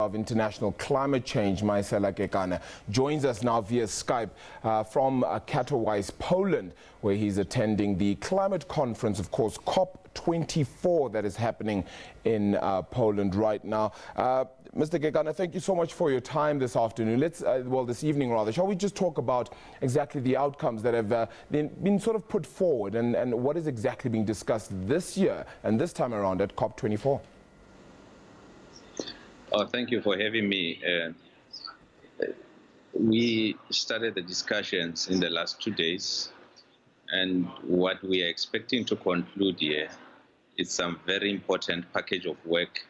of International Climate Change, Maesela Kekana, joins us now via Skype from Katowice, Poland, where he's attending the climate conference, of course, COP24, that is happening in Poland right now. Mr. Kekana, thank you so much for your time this afternoon. This evening rather. Shall we just talk about exactly the outcomes that have been sort of put forward and what is exactly being discussed this year and this time around at COP24? Oh, thank you for having me. We started the discussions in the last 2 days, and what we are expecting to conclude here is some very important package of work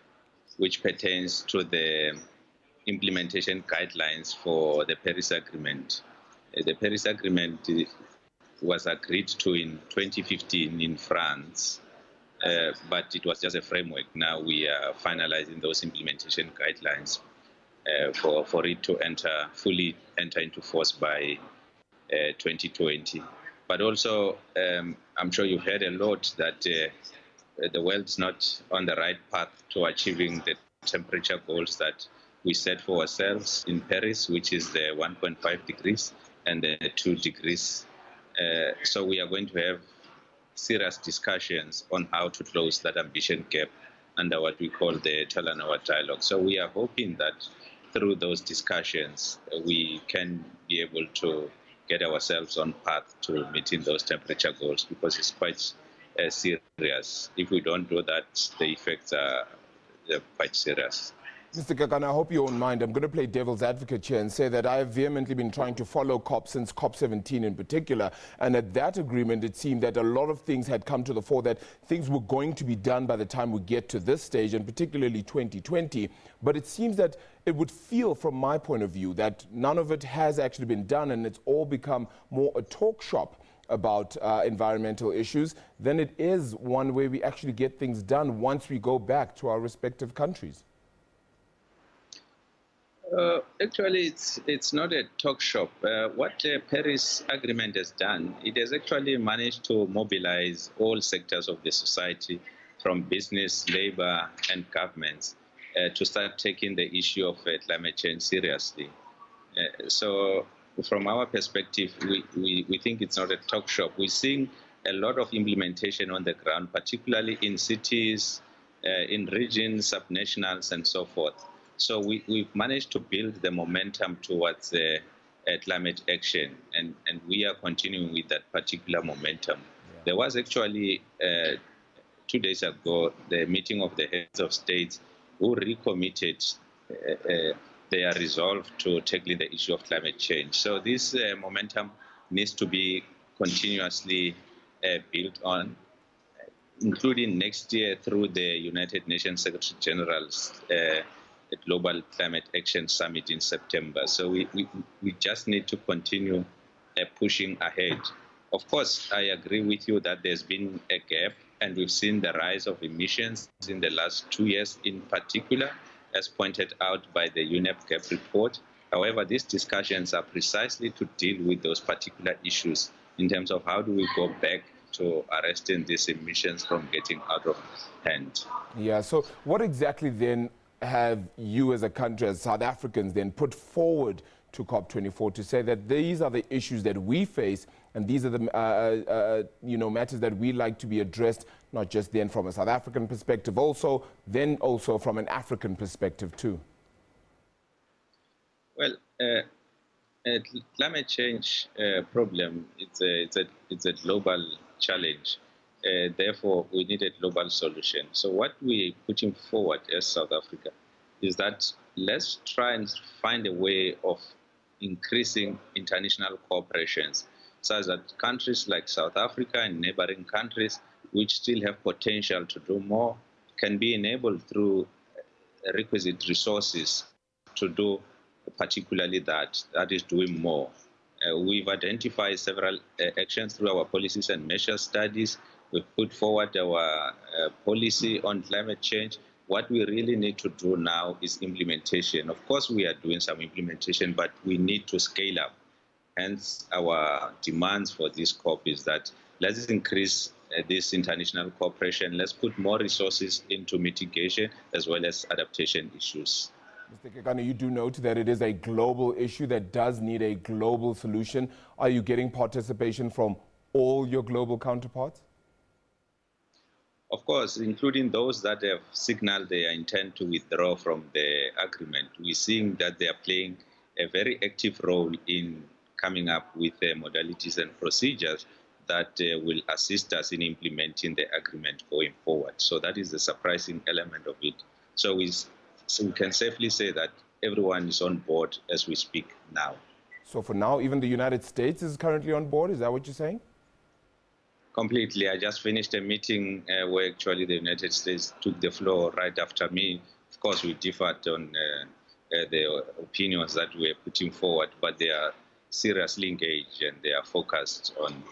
which pertains to the implementation guidelines for the Paris Agreement. The Paris Agreement was agreed to in 2015 in France. But it was just a framework. Now we are finalizing those implementation guidelines for it to fully enter into force by 2020. But also, I'm sure you've heard a lot that the world's not on the right path to achieving the temperature goals that we set for ourselves in Paris, which is the 1.5 degrees and the 2 degrees. So we are going to have serious discussions on how to close that ambition gap under what we call the Talanoa dialogue. So we are hoping that through those discussions, we can be able to get ourselves on path to meeting those temperature goals, because it's quite serious. If we don't do that, the effects are quite serious. Mr. Kekana, I hope you won't mind. I'm going to play devil's advocate here and say that I have vehemently been trying to follow COP since COP17 in particular. And at that agreement, it seemed that a lot of things had come to the fore, that things were going to be done by the time we get to this stage, and particularly 2020. But it seems that it would feel, from my point of view, that none of it has actually been done, and it's all become more a talk shop about environmental issues than it is one where we actually get things done once we go back to our respective countries. Actually, it's not a talk shop. What the Paris Agreement has done, it has actually managed to mobilize all sectors of the society, from business, labor, and governments, to start taking the issue of climate change seriously. So from our perspective, we think it's not a talk shop. We're seeing a lot of implementation on the ground, particularly in cities, in regions, subnationals, and so forth. So we've managed to build the momentum towards climate action, and we are continuing with that particular momentum. Yeah. There was actually, 2 days ago, the meeting of the heads of states who recommitted their resolve to tackling the issue of climate change. So this momentum needs to be continuously built on, including next year through the United Nations Secretary General's Global Climate Action Summit in September. So we just need to continue pushing ahead. Of course, I agree with you that there's been a gap, and we've seen the rise of emissions in the last 2 years in particular, as pointed out by the UNEP gap report. However, these discussions are precisely to deal with those particular issues in terms of how do we go back to arresting these emissions from getting out of hand. Yeah, so what exactly then have you as a country, as South Africans, then put forward to COP24 to say that these are the issues that we face, and these are the matters that we like to be addressed, not just then from a South African perspective, also from an African perspective too? Well, climate change problem, it's a global challenge. Therefore, we need a global solution. So what we're putting forward as South Africa is that let's try and find a way of increasing international cooperations, such that countries like South Africa and neighboring countries, which still have potential to do more, can be enabled through requisite resources to do particularly that is doing more. We've identified several actions through our policies and measures studies. We've put forward our policy on climate change. What we really need to do now is implementation. Of course, we are doing some implementation, but we need to scale up. Hence, our demands for this COP is that let's increase this international cooperation. Let's put more resources into mitigation as well as adaptation issues. Mr. Kekana, you do note that it is a global issue that does need a global solution. Are you getting participation from all your global counterparts? Of course, including those that have signaled their intent to withdraw from the agreement. We're seeing that they are playing a very active role in coming up with modalities and procedures that will assist us in implementing the agreement going forward. So that is the surprising element of it. So we can safely say that everyone is on board as we speak now. So for now, even the United States is currently on board? Is that what you're saying? Completely. I just finished a meeting where actually the United States took the floor right after me. Of course, we differed on the opinions that we are putting forward, but they are seriously engaged and they are focused on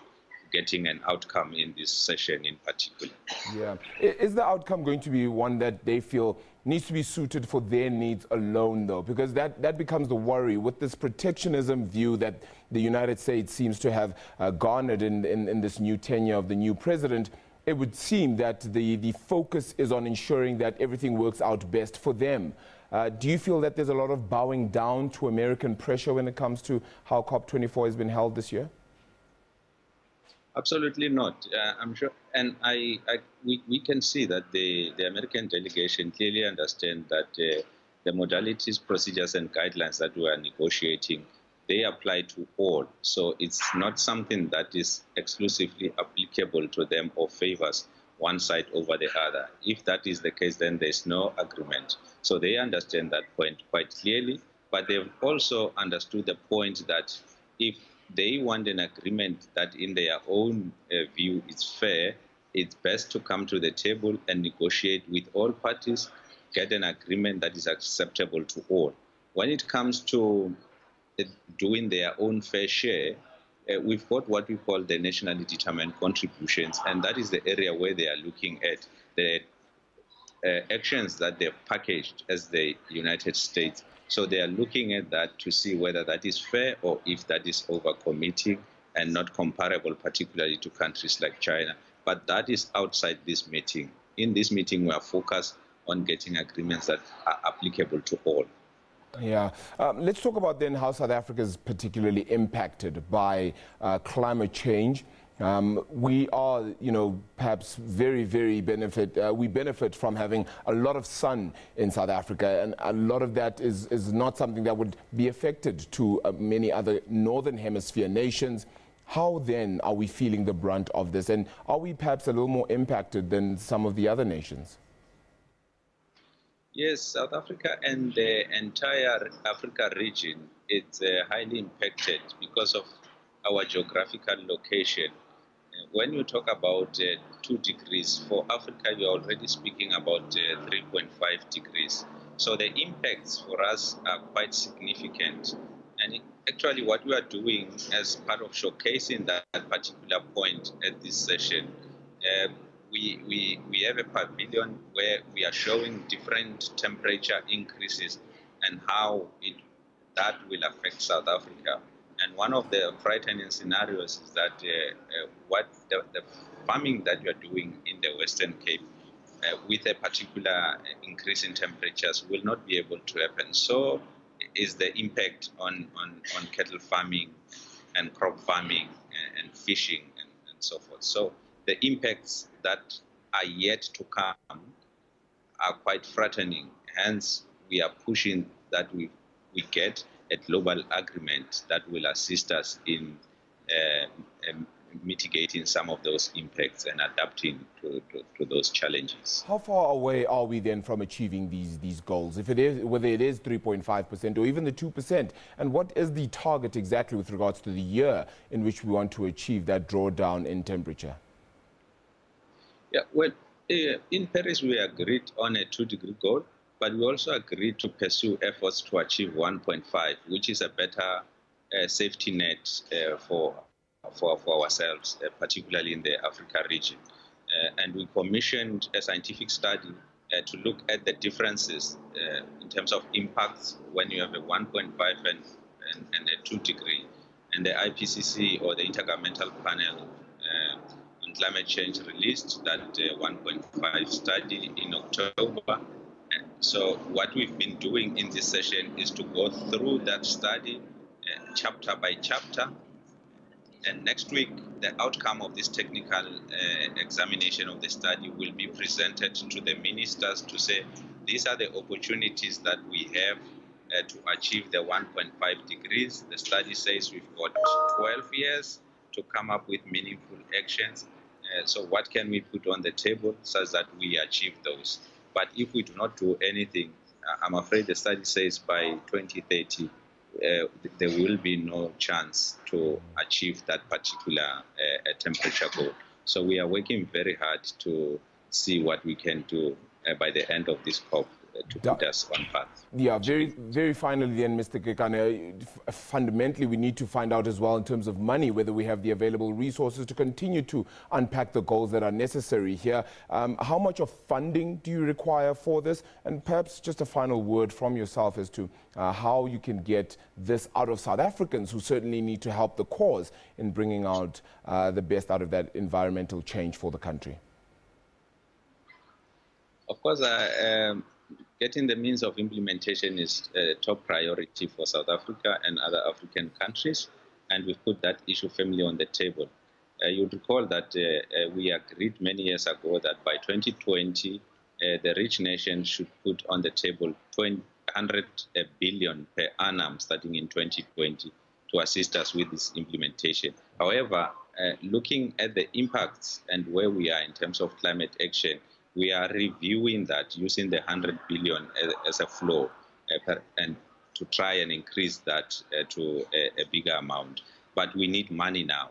getting an outcome in this session in particular. Yeah. Is the outcome going to be one that they feel needs to be suited for their needs alone, though? Because that becomes the worry with this protectionism view that the United States seems to have garnered in this new tenure of the new president. It would seem that the focus is on ensuring that everything works out best for them. Do you feel that there's a lot of bowing down to American pressure when it comes to how COP24 has been held this year? Absolutely not. I'm sure, and we can see that the American delegation clearly understand that the modalities, procedures, and guidelines that we are negotiating, they apply to all. So it's not something that is exclusively applicable to them or favors one side over the other. If that is the case, then there's no agreement. So they understand that point quite clearly, but they've also understood the point that if they want an agreement that in their own view is fair, it's best to come to the table and negotiate with all parties, get an agreement that is acceptable to all. When it comes to doing their own fair share, we've got what we call the nationally determined contributions, and that is the area where they are looking at the actions that they've packaged as the United States. So they are looking at that to see whether that is fair or if that is overcommitting and not comparable, particularly to countries like China. But that is outside this meeting. In this meeting, we are focused on getting agreements that are applicable to all. Yeah. Let's talk about then how South Africa is particularly impacted by climate change. We are, perhaps very, very we benefit from having a lot of sun in South Africa, and a lot of that is not something that would be affected to many other Northern Hemisphere nations. How then are we feeling the brunt of this, and are we perhaps a little more impacted than some of the other nations? Yes, South Africa and the entire Africa region is highly impacted because of our geographical location. When you talk about 2 degrees, for Africa, you're already speaking about 3.5 degrees. So the impacts for us are quite significant. And actually what we are doing as part of showcasing that particular point at this session, we have a pavilion where we are showing different temperature increases and how that will affect South Africa. And one of the frightening scenarios is that what the farming that you are doing in the Western Cape with a particular increase in temperatures will not be able to happen. So is the impact on cattle farming and crop farming and fishing and so forth. So the impacts that are yet to come are quite frightening. Hence, we are pushing that we get a global agreement that will assist us in mitigating some of those impacts and adapting to those challenges. How far away are we then from achieving these goals, if it is, whether it is 3.5% or even the 2%? And what is the target exactly with regards to the year in which we want to achieve that drawdown in temperature? Yeah, well, in Paris we agreed on a 2-degree goal, but we also agreed to pursue efforts to achieve 1.5, which is a better safety net for ourselves, particularly in the Africa region. And we commissioned a scientific study to look at the differences in terms of impacts when you have a 1.5 and a 2-degree. And the IPCC, or the Intergovernmental Panel on Climate Change, released that 1.5 study in October. So what we've been doing in this session is to go through that study chapter by chapter. And next week, the outcome of this technical examination of the study will be presented to the ministers to say, these are the opportunities that we have to achieve the 1.5 degrees. The study says we've got 12 years to come up with meaningful actions. So what can we put on the table such that we achieve those? But if we do not do anything, I'm afraid the study says by 2030, there will be no chance to achieve that particular temperature goal. So we are working very hard to see what we can do by the end of this COP to put us on path. Yeah, very finally then, Mr. Kekana, fundamentally we need to find out as well in terms of money, whether we have the available resources to continue to unpack the goals that are necessary here. How much of funding do you require for this? And perhaps just a final word from yourself as to how you can get this out of South Africans who certainly need to help the cause in bringing out the best out of that environmental change for the country. Of course, getting the means of implementation is a top priority for South Africa and other African countries, and we've put that issue firmly on the table. You'll recall that we agreed many years ago that by 2020, the rich nations should put on the table 100 billion per annum starting in 2020 to assist us with this implementation. However, looking at the impacts and where we are in terms of climate action, we are reviewing that using the 100 billion as a floor and to try and increase that to a bigger amount. But we need money now.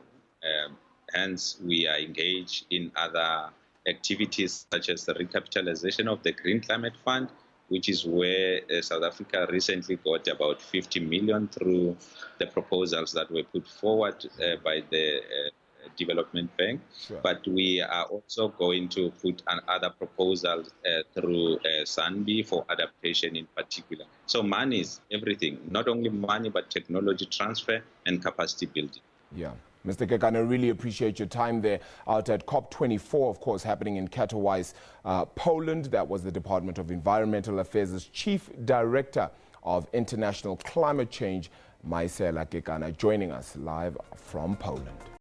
Hence, we are engaged in other activities such as the recapitalization of the Green Climate Fund, which is where South Africa recently got about 50 million through the proposals that were put forward by the Development Bank. Sure. But we are also going to put another proposal through SANBI for adaptation in particular. So money is everything, not only money, but technology transfer and capacity building. Yeah. Mr. Kekana, really appreciate your time there out at COP24, of course, happening in Katowice, Poland. That was the Department of Environmental Affairs' Chief Director of International Climate Change, Maesela Kekana, joining us live from Poland.